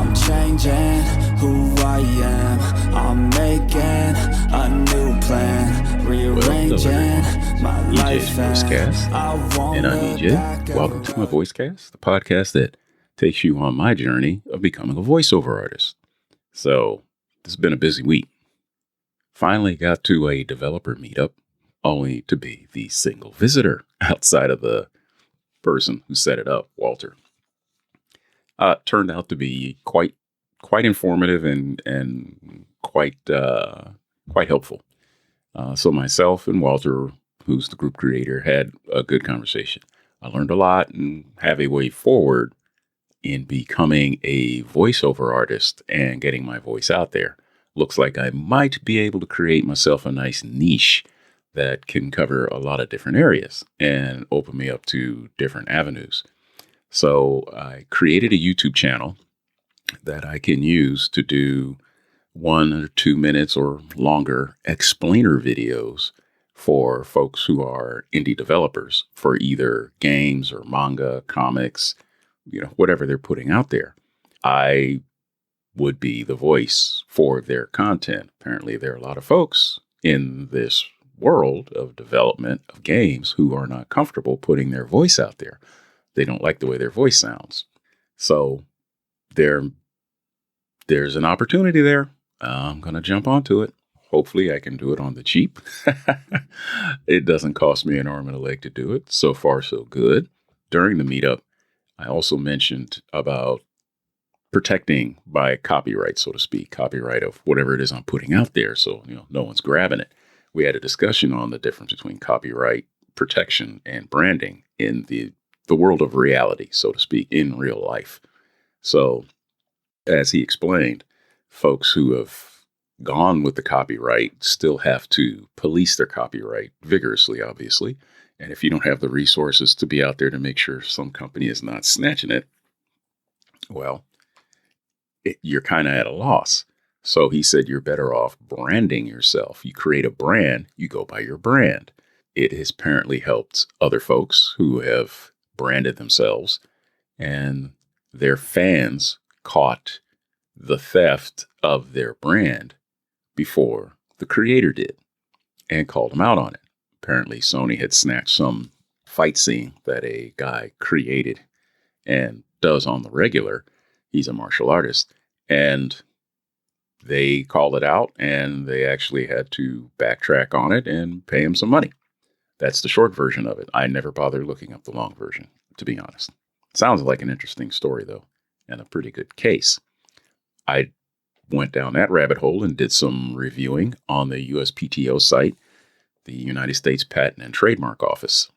I'm changing who I am. I'm making a new plan, rearranging my life. Voicecast, and I'm EJ. Welcome to my Voicecast, the podcast that takes you on my journey of becoming a voiceover artist. So, this has been a busy week. Finally got to a developer meetup, only to be the single visitor outside of the person who set it up, Walter. Turned out to be quite informative and quite helpful. So myself and Walter, who's the group creator, had a good conversation. I learned a lot and have a way forward in becoming a voiceover artist and getting my voice out there. Looks like I might be able to create myself a nice niche that can cover a lot of different areas and open me up to different avenues. So I created a YouTube channel that I can use to do 1 or 2 minutes or longer explainer videos for folks who are indie developers for either games or manga, comics, whatever they're putting out there. I would be the voice for their content. Apparently, there are a lot of folks in this world of development of games who are not comfortable putting their voice out there. They don't like the way their voice sounds. So there's an opportunity there. I'm going to jump onto it. Hopefully I can do it on the cheap. It doesn't cost me an arm and a leg to do it. So far, so good. During the meetup, I also mentioned about protecting by copyright, so to speak, copyright of whatever it is I'm putting out there. So, no one's grabbing it. We had a discussion on the difference between copyright protection and branding in the world of reality, so to speak, in real life. So, as he explained, folks who have gone with the copyright still have to police their copyright vigorously, obviously. And if you don't have the resources to be out there to make sure some company is not snatching it, well, you're kind of at a loss. So he said you're better off branding yourself. You create a brand, you go by your brand. It has apparently helped other folks who have branded themselves, and their fans caught the theft of their brand before the creator did and called them out on it. Apparently, Sony had snatched some fight scene that a guy created and does on the regular. He's a martial artist, and they called it out, and they actually had to backtrack on it and pay him some money. That's the short version of it. I never bothered looking up the long version, to be honest. Sounds like an interesting story, though, and a pretty good case. I went down that rabbit hole and did some reviewing on the USPTO site, the United States Patent and Trademark Office.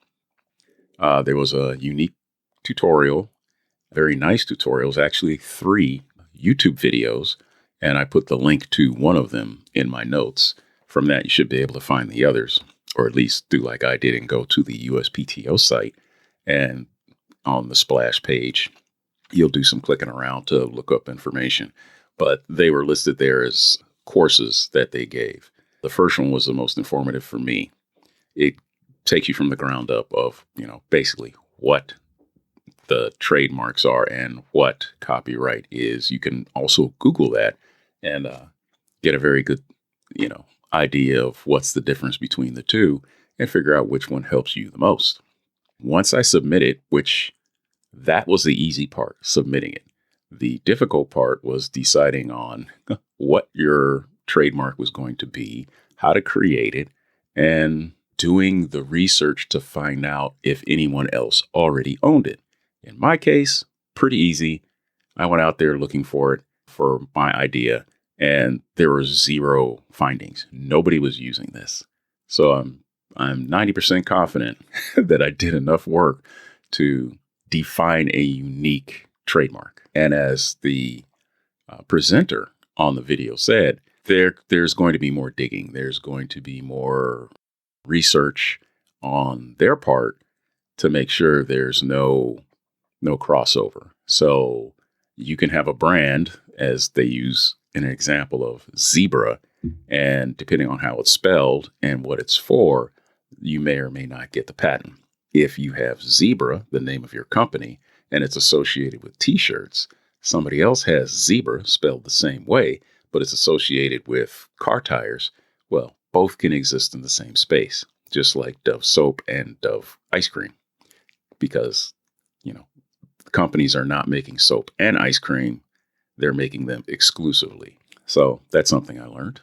There was a unique tutorial, very nice tutorials, actually 3 YouTube videos, and I put the link to one of them in my notes. From that, you should be able to find the others, or at least do like I did and go to the USPTO site. And on the splash page, you'll do some clicking around to look up information. But they were listed there as courses that they gave. The first one was the most informative for me. It takes you from the ground up of, basically what the trademarks are and what copyright is. You can also Google that and get a very good, idea of what's the difference between the two and figure out which one helps you the most. Once I submitted, which that was the easy part, submitting it. The difficult part was deciding on what your trademark was going to be, how to create it, and doing the research to find out if anyone else already owned it. In my case, pretty easy. I went out there looking for it for my idea, and there were 0 findings. Nobody was using this. So I'm 90% confident that I did enough work to define a unique trademark. And as the presenter on the video said, there's going to be more digging. There's going to be more research on their part to make sure there's no crossover. So you can have a brand, as they use an example of zebra, and depending on how it's spelled and what it's for, you may or may not get the patent. If you have zebra, the name of your company, and it's associated with t-shirts, somebody else has zebra spelled the same way, but it's associated with car tires, well, both can exist in the same space, just like Dove soap and Dove ice cream, because, companies are not making soap and ice cream. They're making them exclusively. So that's something I learned.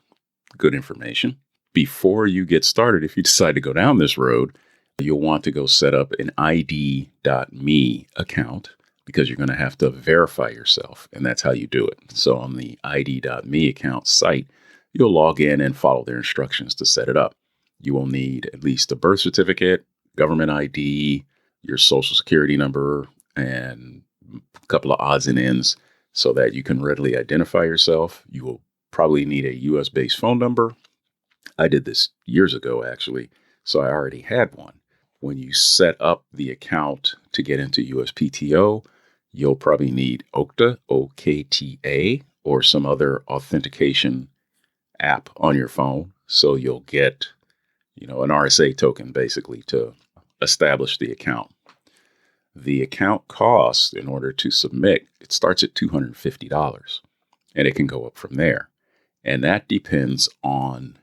Good information. Before you get started, if you decide to go down this road, you'll want to go set up an ID.me account, because you're going to have to verify yourself, and that's how you do it. So on the ID.me account site, you'll log in and follow their instructions to set it up. You will need at least a birth certificate, government ID, your social security number, and a couple of odds and ends so that you can readily identify yourself. You will probably need a US-based phone number. I did this years ago, actually, so I already had one. When you set up the account to get into USPTO, you'll probably need Okta, OKTA, or some other authentication app on your phone. So you'll get, an RSA token basically to establish the account. The account cost in order to submit, it starts at $250, and it can go up from there. And that depends on,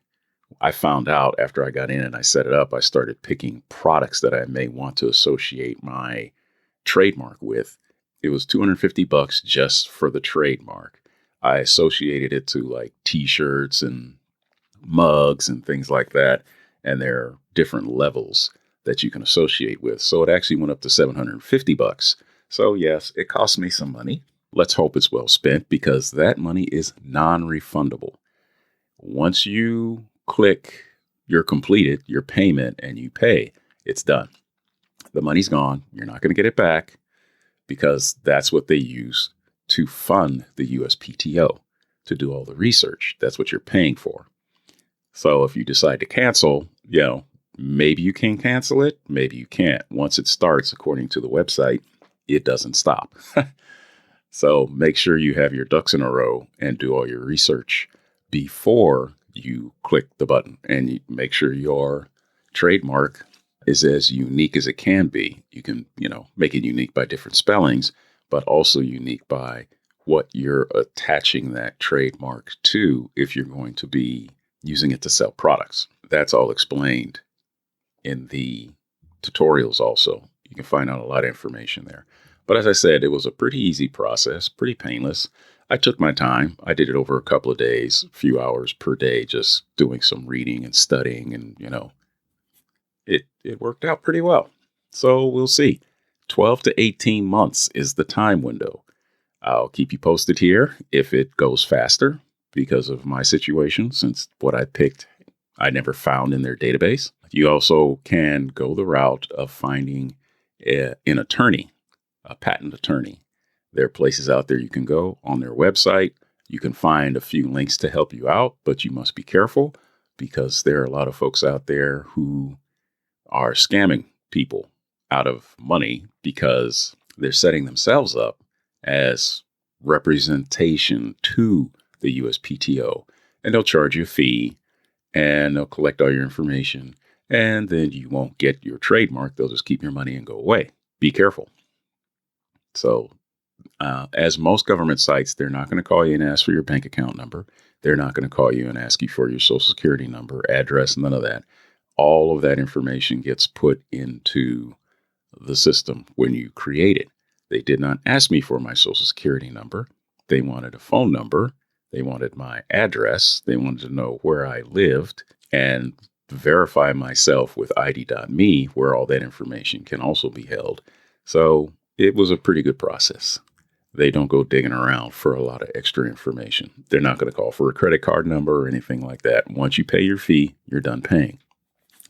I found out after I got in and I set it up, I started picking products that I may want to associate my trademark with. It was $250 just for the trademark. I associated it to like t-shirts and mugs and things like that. And there are different levels that you can associate with. So it actually went up to $750. So yes, it cost me some money. Let's hope it's well spent, because that money is non-refundable. Once you click you're completed, your payment, and you pay, it's done. The money's gone. You're not going to get it back, because that's what they use to fund the USPTO, to do all the research. That's what you're paying for. So if you decide to cancel, maybe you can cancel it, maybe you can't. Once it starts, according to the website, it doesn't stop. So make sure you have your ducks in a row and do all your research before you click the button, and you make sure your trademark is as unique as it can be. You can, make it unique by different spellings, but also unique by what you're attaching that trademark to if you're going to be using it to sell products. That's all explained in the tutorials also. You can find out a lot of information there. But as I said, it was a pretty easy process, pretty painless. I took my time. I did it over a couple of days, a few hours per day, just doing some reading and studying, and, it worked out pretty well. So we'll see. 12 to 18 months is the time window. I'll keep you posted here if it goes faster, because of my situation, since what I picked, I never found in their database. You also can go the route of finding an attorney, a patent attorney. There are places out there you can go on their website. You can find a few links to help you out, but you must be careful, because there are a lot of folks out there who are scamming people out of money, because they're setting themselves up as representation to the USPTO, and they'll charge you a fee, and they'll collect all your information, and then you won't get your trademark. They'll just keep your money and go away. Be careful. So as most government sites, they're not going to call you and ask for your bank account number. They're not going to call you and ask you for your social security number, address, none of that. All of that information gets put into the system when you create it. They did not ask me for my social security number. They wanted a phone number. They wanted my address. They wanted to know where I lived, and verify myself with ID.me, where all that information can also be held. So it was a pretty good process. They don't go digging around for a lot of extra information. They're not going to call for a credit card number or anything like that. Once you pay your fee, you're done paying.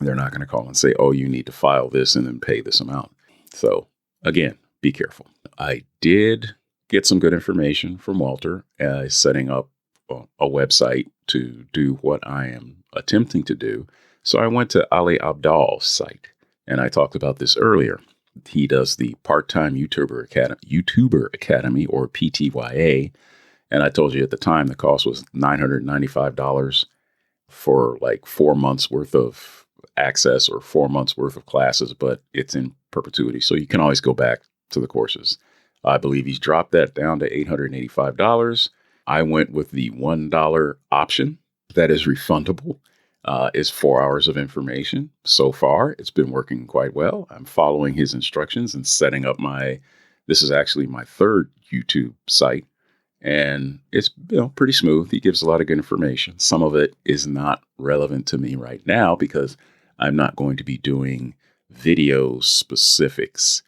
They're not going to call and say, oh, you need to file this and then pay this amount. So again, be careful. I did get some good information from Walter setting up a website to do what I am attempting to do. So I went to Ali Abdal's site, and I talked about this earlier. He does the Part-Time YouTuber Academy, or PTYA. And I told you at the time the cost was $995 for like 4 months worth of access, or 4 months worth of classes, but it's in perpetuity. So you can always go back to the courses. I believe he's dropped that down to $885. I went with the $1 option that is refundable. It's 4 hours of information. So far, it's been working quite well. I'm following his instructions and setting up this is actually my third YouTube site. And it's pretty smooth. He gives a lot of good information. Some of it is not relevant to me right now because I'm not going to be doing video specifics.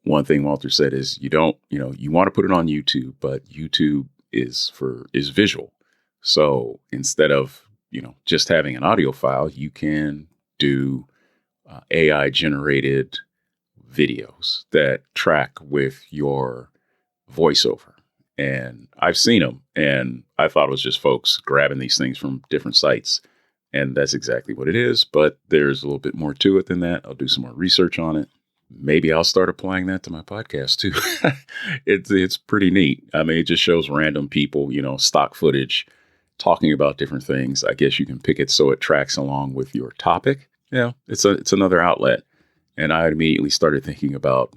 One thing Walter said is you want to put it on YouTube, but YouTube is visual. So instead of, just having an audio file, you can do AI generated videos that track with your voiceover. And I've seen them, and I thought it was just folks grabbing these things from different sites. And that's exactly what it is. But there's a little bit more to it than that. I'll do some more research on it. Maybe I'll start applying that to my podcast too. It's pretty neat. I mean, it just shows random people, stock footage talking about different things. I guess you can pick it so it tracks along with your topic. It's another outlet. And I immediately started thinking about,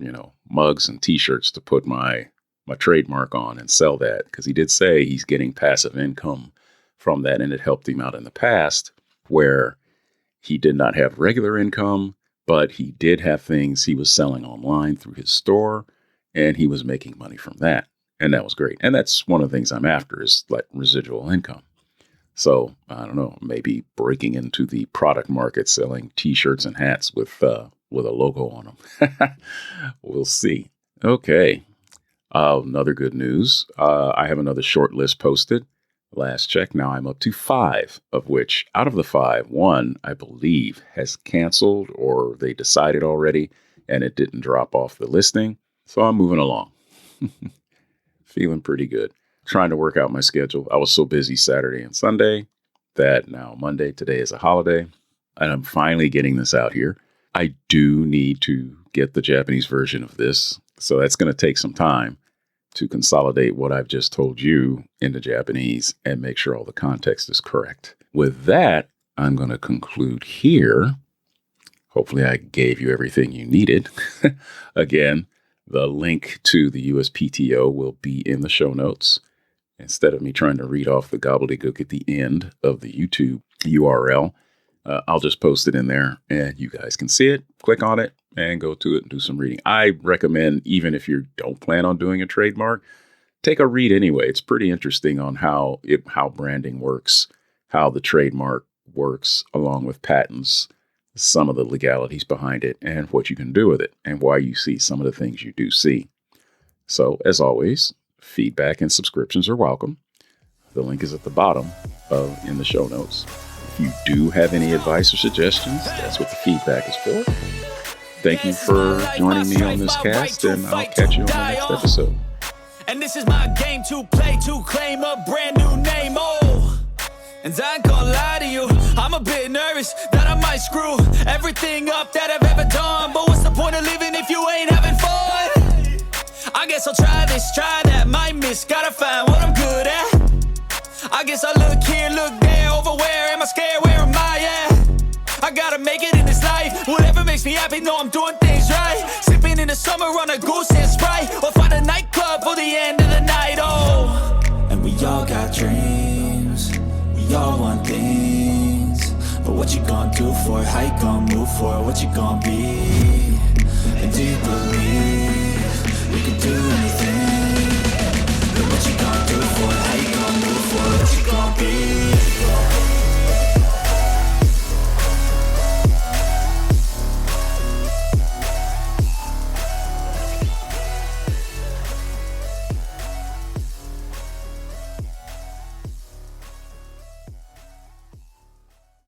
mugs and t-shirts to put my trademark on and sell that, because he did say he's getting passive income from that. And it helped him out in the past where he did not have regular income, but he did have things he was selling online through his store, and he was making money from that. And that was great. And that's one of the things I'm after, is like residual income. So I don't know, maybe breaking into the product market, selling t-shirts and hats with a logo on them. We'll see. Okay. Another good news. I have another short list posted. Last check, now I'm up to 5, of which out of the 5, 1, I believe, has canceled or they decided already and it didn't drop off the listing. So I'm moving along. Feeling pretty good. Trying to work out my schedule. I was so busy Saturday and Sunday that now Monday, today is a holiday, and I'm finally getting this out here. I do need to get the Japanese version of this, so that's going to take some time to consolidate what I've just told you into Japanese and make sure all the context is correct. With that, I'm going to conclude here. Hopefully I gave you everything you needed. Again, the link to the USPTO will be in the show notes. Instead of me trying to read off the gobbledygook at the end of the YouTube URL, I'll just post it in there and you guys can see it, click on it, and go to it and do some reading. I recommend, even if you don't plan on doing a trademark, take a read anyway. It's pretty interesting on how branding works, how the trademark works, along with patents, some of the legalities behind it, and what you can do with it, and why you see some of the things you do see. So, as always, feedback and subscriptions are welcome. The link is at the bottom in the show notes. If you do have any advice or suggestions, that's what the feedback is for. Thank you for joining me on this cast, and I'll catch you on the next episode. And this is my game to play, to claim a brand new name, oh. And I ain't gonna lie to you, I'm a bit nervous that I might screw everything up that I've ever done. But what's the point of living if you ain't having fun? I guess I'll try this, try that, might miss, gotta find what I'm good at. I guess I look here, look there, over where am I scared, where am I at? I gotta make it in this life, whatever makes me happy, know I'm doing things right. Sipping in the summer on a goose and Sprite, or find a nightclub for the end of the night, oh. And we all got dreams, we all want things, but what you gonna do for it, how you gonna move for it, what you gonna be? And do you believe we can do anything?